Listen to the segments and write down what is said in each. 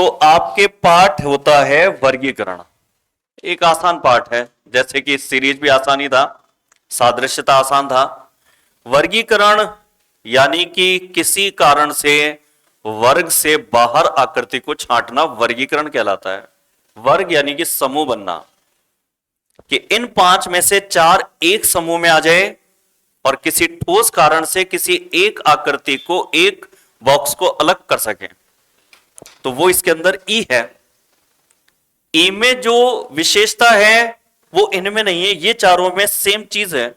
तो आपके पाठ होता है वर्गीकरण। एक आसान पाठ है, जैसे कि सीरीज भी आसान ही था, सादृश्यता आसान था। वर्गीकरण यानी कि किसी कारण से वर्ग से बाहर आकृति को छांटना वर्गीकरण कहलाता है। वर्ग यानी कि समूह बनना, कि इन पांच में से चार एक समूह में आ जाए और किसी ठोस कारण से किसी एक आकृति को, एक बॉक्स को अलग कर सके, तो वो इसके अंदर ई है। ई में जो विशेषता है वो इनमें नहीं है, ये चारों में सेम चीज है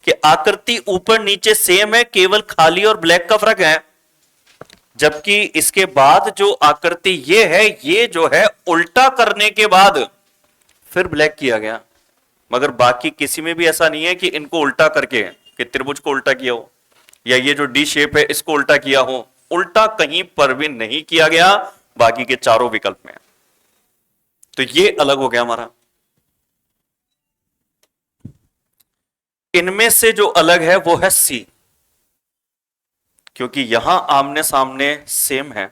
कि आकृति ऊपर नीचे सेम है, केवल खाली और ब्लैक का फर्क है। जबकि इसके बाद जो आकृति ये है, ये जो है उल्टा करने के बाद फिर ब्लैक किया गया, मगर बाकी किसी में भी ऐसा नहीं है कि इनको उल्टा करके, कि त्रिभुज को उल्टा किया हो या ये जो डी शेप है इसको उल्टा किया हो, उल्टा कहीं पर भी नहीं किया गया बाकी के चारों विकल्प में। तो ये अलग हो गया हमारा। इनमें से जो अलग है वो है सी, क्योंकि यहां आमने सामने सेम है,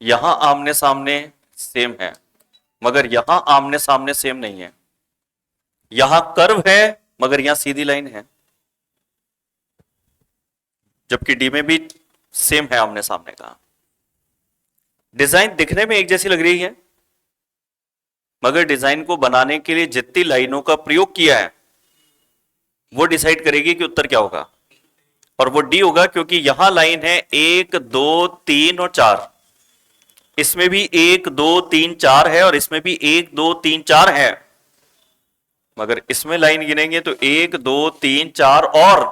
यहां आमने सामने सेम है, मगर यहां आमने सामने सेम नहीं है। यहां कर्व है मगर यहां सीधी लाइन है, जबकि डी में भी सेम है आमने सामने का। डिजाइन दिखने में एक जैसी लग रही है, मगर डिजाइन को बनाने के लिए जितनी लाइनों का प्रयोग किया है वो डिसाइड करेगी कि उत्तर क्या होगा। और वो डी होगा, क्योंकि यहां लाइन है 1 2 3 और 4, इसमें भी 1 2 3 4 है और इसमें भी 1 2 3 4 है, मगर इसमें लाइन गिनेंगे तो 1 2 3 4 और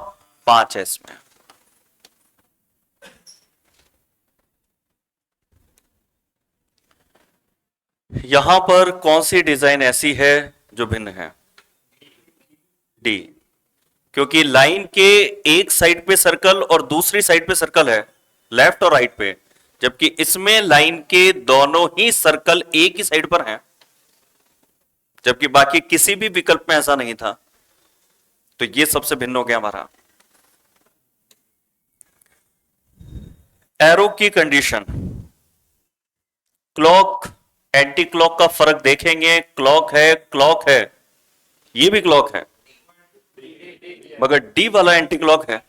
5 है इसमें। यहां पर कौन सी डिजाइन ऐसी है जो भिन्न है? डी, क्योंकि लाइन के एक साइड पे सर्कल और दूसरी साइड पे सर्कल है, लेफ्ट और राइट पे, जबकि इसमें लाइन के दोनों ही सर्कल एक ही साइड पर हैं, जबकि बाकी किसी भी विकल्प में ऐसा नहीं था। तो ये सबसे भिन्न हो गया हमारा। एरो की कंडीशन, क्लॉक एंटी क्लॉक का फर्क देखेंगे। क्लॉक है, ये भी क्लॉक है, मगर डी वाला एंटी क्लॉक है,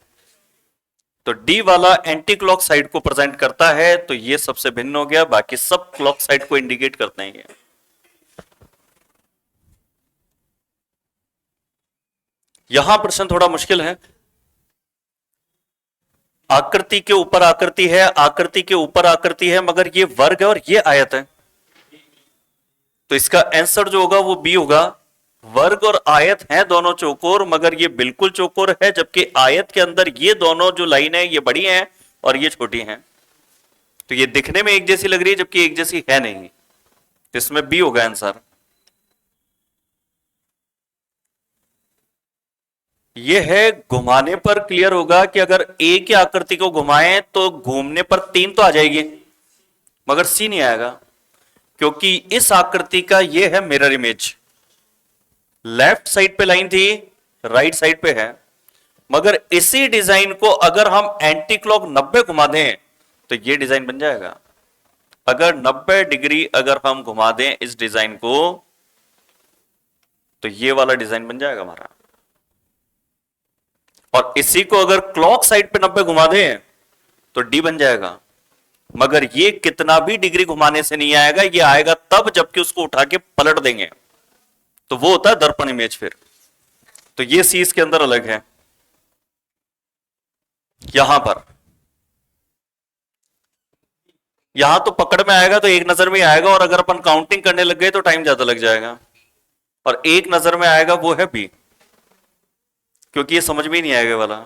तो डी वाला एंटी क्लॉक साइड को प्रेजेंट करता है, तो ये सबसे भिन्न हो गया। बाकी सब क्लॉक साइड को इंडिकेट करते हैं। यहां प्रश्न थोड़ा मुश्किल है। आकृति के ऊपर आकृति है, आकृति के ऊपर आकृति है, मगर ये वर्ग है और ये आयत है, तो इसका आंसर जो होगा वो बी होगा। वर्ग और आयत हैं दोनों चौकोर, मगर ये बिल्कुल चौकोर है, जबकि आयत के अंदर ये दोनों जो लाइन है ये बड़ी हैं और ये छोटी हैं, तो ये दिखने में एक जैसी लग रही है जबकि एक जैसी है नहीं, तो इसमें बी होगा आंसर। ये है घुमाने पर क्लियर होगा कि अगर ए की आकृति को घुमाएं तो घूमने पर 3 तो आ जाएगी, मगर सी नहीं आएगा, क्योंकि इस आकृति का ये है मिरर इमेज। लेफ्ट साइड पे लाइन थी, राइट साइड पे है, मगर इसी डिजाइन को अगर हम एंटी क्लॉक 90 घुमा दें तो ये डिजाइन बन जाएगा। अगर 90 डिग्री अगर हम घुमा दें इस डिजाइन को, तो ये वाला डिजाइन बन जाएगा हमारा। और इसी को अगर क्लॉक साइड पे 90 घुमा दें तो डी बन जाएगा, मगर ये कितना भी डिग्री घुमाने से नहीं आएगा, ये आएगा तब जबकि उसको उठा के पलट देंगे, तो वो होता है दर्पण इमेज फिर। तो ये सी इसके अंदर अलग है। यहां तो पकड़ में आएगा तो एक नजर में आएगा, और अगर अपन काउंटिंग करने लग गए तो टाइम ज्यादा लग जाएगा, और एक नजर में आएगा वो है बी, क्योंकि ये समझ में ही नहीं आएगा वाला।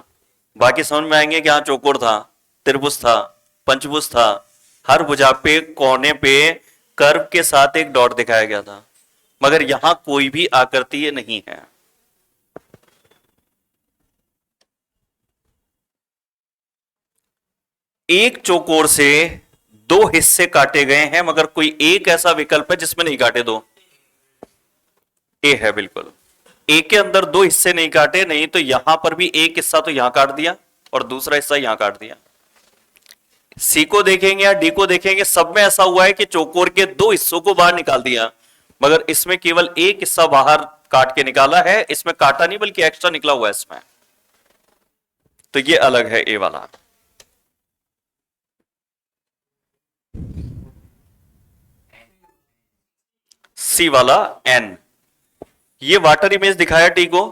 बाकी समझ में आएंगे कि यहां चौकोर था, त्रिभुज था, पंचभुज था, हर भुजा पे कोने पे कर्व के साथ एक डॉट दिखाया गया था, मगर यहां कोई भी आकृति नहीं है। एक चौकोर से 2 हिस्से काटे गए हैं, मगर कोई एक ऐसा विकल्प है जिसमें नहीं काटे दो, ए है बिल्कुल। ए के अंदर 2 हिस्से नहीं काटे, नहीं तो यहां पर भी एक हिस्सा तो यहां काट दिया और दूसरा हिस्सा यहां काट दिया। सी को देखेंगे या डी को देखेंगे, सब में ऐसा हुआ है कि चौकोर के दो हिस्सों को बाहर निकाल दिया, मगर इसमें केवल एक हिस्सा बाहर काट के निकाला है, इसमें काटा नहीं बल्कि एक्स्ट्रा निकला हुआ है इसमें। तो ये अलग है ए वाला। सी वाला एन, ये वाटर इमेज दिखाया टी को,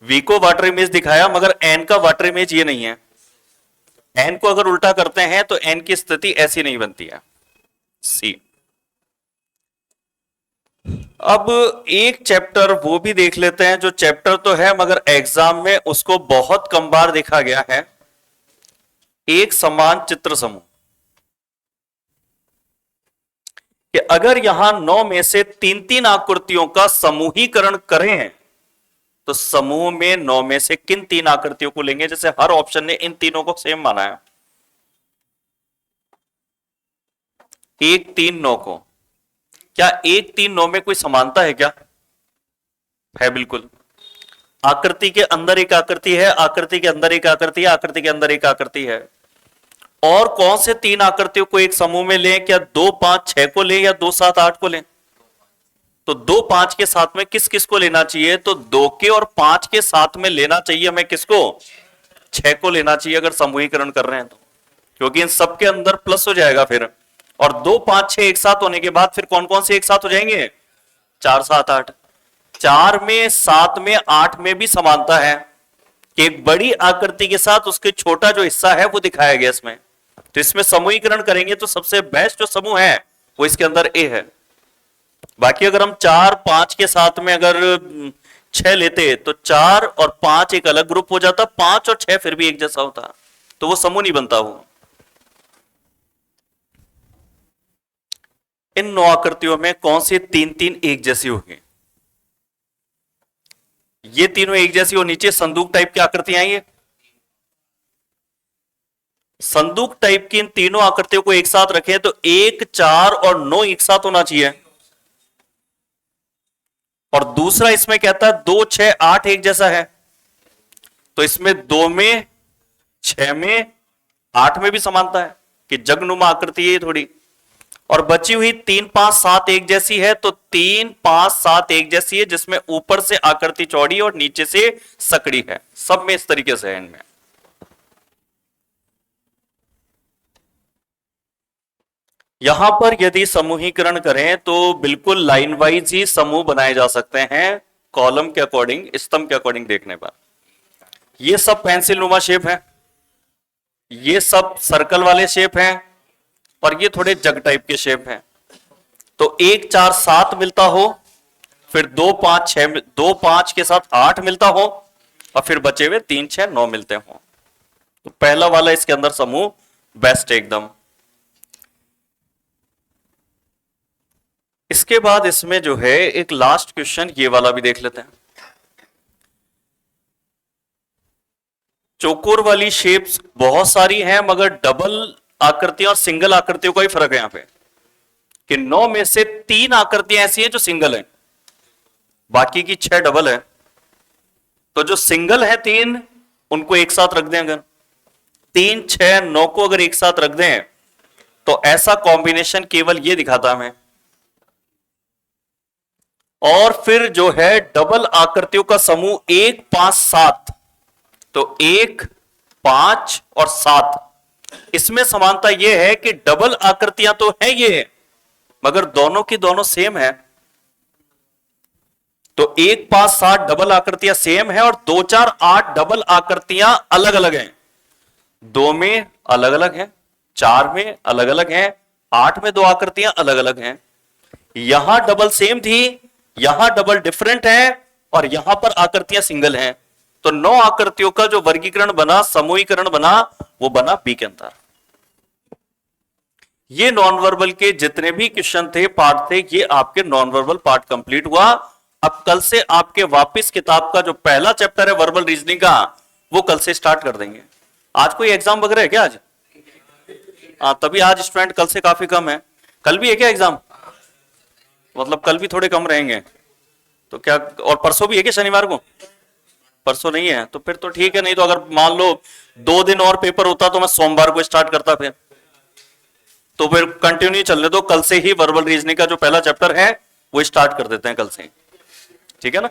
वी को वाटर इमेज दिखाया, मगर एन का वाटर इमेज ये नहीं है। एन को अगर उल्टा करते हैं तो एन की स्थिति ऐसी नहीं बनती है। सी। अब एक चैप्टर वो भी देख लेते हैं जो चैप्टर तो है मगर एग्जाम में उसको बहुत कम बार देखा गया है, एक समान चित्र समूह। कि अगर यहां 9 में से 3-3 आकृतियों का समूहीकरण करें तो समूह में 9 में से किन 3 आकृतियों को लेंगे? जैसे हर ऑप्शन ने इन तीनों को सेम माना है, 1 3 9 को। क्या 1 3 9 में कोई समानता है क्या? है बिल्कुल। आकृति के अंदर एक आकृति है, आकृति के अंदर एक आकृति है, आकृति के अंदर एक आकृति है। और कौन से 3 आकृतियों को एक समूह में लें? क्या 2 5 6 को लें या 2 7 8 को लें? तो 2 5 के साथ में किस किस को लेना चाहिए? तो 2 के और 5 के साथ में लेना चाहिए हमें किसको? 6 को लेना चाहिए अगर समूहीकरण कर रहे हैं तो, क्योंकि इन सब के अंदर प्लस हो जाएगा फिर। और 2 5 6 एक साथ होने के बाद फिर कौन कौन से एक साथ हो जाएंगे? 4 7 8। 4 में 7 में 8 में भी समानता है कि एक बड़ी आकृति के साथ उसके छोटा जो हिस्सा है वो दिखाया गया इसमें। तो इसमें समूहीकरण करेंगे तो सबसे बेस्ट जो समूह है वो इसके अंदर ए है। बाकी अगर हम 4 5 के साथ में अगर 6 लेते तो 4 और 5 एक अलग ग्रुप हो जाता, 5 और 6 फिर भी एक जैसा होता, तो वो समूह नहीं बनता। वो इन 9 आकृतियों में कौन सी 3-3 एक जैसी होगी? ये तीनों एक जैसी हो। नीचे संदूक टाइप की आकृतियां हैं, ये संदूक टाइप की इन तीनों आकृतियों को एक साथ रखें तो 1 4 और 9 एक साथ होना चाहिए। और दूसरा इसमें कहता है 2 6 8 एक जैसा है, तो इसमें 2 में 6 में 8 में भी समानता है कि जगनुमा आकृति है थोड़ी। और बची हुई 3 5 7 एक जैसी है, तो 3 5 7 एक जैसी है जिसमें ऊपर से आकृति चौड़ी और नीचे से सकड़ी है। सब में इस तरीके से है इनमें। यहां पर यदि समूहीकरण करें तो बिल्कुल लाइन वाइज ही समूह बनाए जा सकते हैं, कॉलम के अकॉर्डिंग, स्तंभ के अकॉर्डिंग देखने पर। ये सब पेंसिल नुमा शेप है, ये सब सर्कल वाले शेप हैं, और ये थोड़े जग टाइप के शेप हैं। तो 1 4 7 मिलता हो, फिर 2 5 6, 2 5 के साथ 8 मिलता हो, और फिर बचे हुए 3 6 9 मिलते हो। तो पहला वाला इसके अंदर समूह बेस्ट एकदम। इसके बाद इसमें जो है एक लास्ट क्वेश्चन ये वाला भी देख लेते हैं। चौकोर वाली शेप्स बहुत सारी हैं, मगर डबल आकृतियां और सिंगल आकृतियों का ही फर्क है यहां पे, कि 9 में से 3 आकृतियां ऐसी हैं जो सिंगल हैं, बाकी की 6 डबल है। तो जो सिंगल है 3 उनको एक साथ रख दें, अगर 3 6 9 को अगर एक साथ रख दें तो ऐसा कॉम्बिनेशन केवल ये दिखाता हमें। और फिर जो है डबल आकृतियों का समूह 1 5 7, तो 1 5 और 7, इसमें समानता यह है कि डबल आकृतियां तो है ये, मगर दोनों की दोनों सेम है। तो 1 5 7 डबल आकृतियां सेम है, और 2 4 8 डबल आकृतियां अलग अलग हैं। 2 में अलग अलग हैं, 4 में अलग अलग हैं, 8 में 2 आकृतियां अलग अलग हैं। यहां डबल सेम थी, यहां डबल डिफरेंट है, और यहां पर आकृतियां सिंगल हैं। तो 9 आकृतियों का जो वर्गीकरण बना, समूहीकरण बना, वो बना बी के अंदर। ये नॉन वर्बल के जितने भी क्वेश्चन थे, पार्ट थे, ये आपके नॉन वर्बल पार्ट कंप्लीट हुआ। अब कल से आपके वापस किताब का जो पहला चैप्टर है वर्बल रीजनिंग का, वो कल से स्टार्ट कर देंगे। आज कोई एग्जाम वगैरह है क्या आज? हाँ, तभी आज स्टूडेंट कल से काफी कम है। कल भी है क्या एग्जाम? मतलब कल भी थोड़े कम रहेंगे तो क्या? और परसों भी है क्या शनिवार को? परसों नहीं है तो फिर तो ठीक है, नहीं तो अगर मान लो 2 दिन और पेपर होता तो मैं सोमवार को स्टार्ट करता फिर। तो फिर कंटिन्यू चलने दो, कल से ही वर्बल रीजनिंग का जो पहला चैप्टर है वो स्टार्ट कर देते हैं कल से ही, ठीक है ना।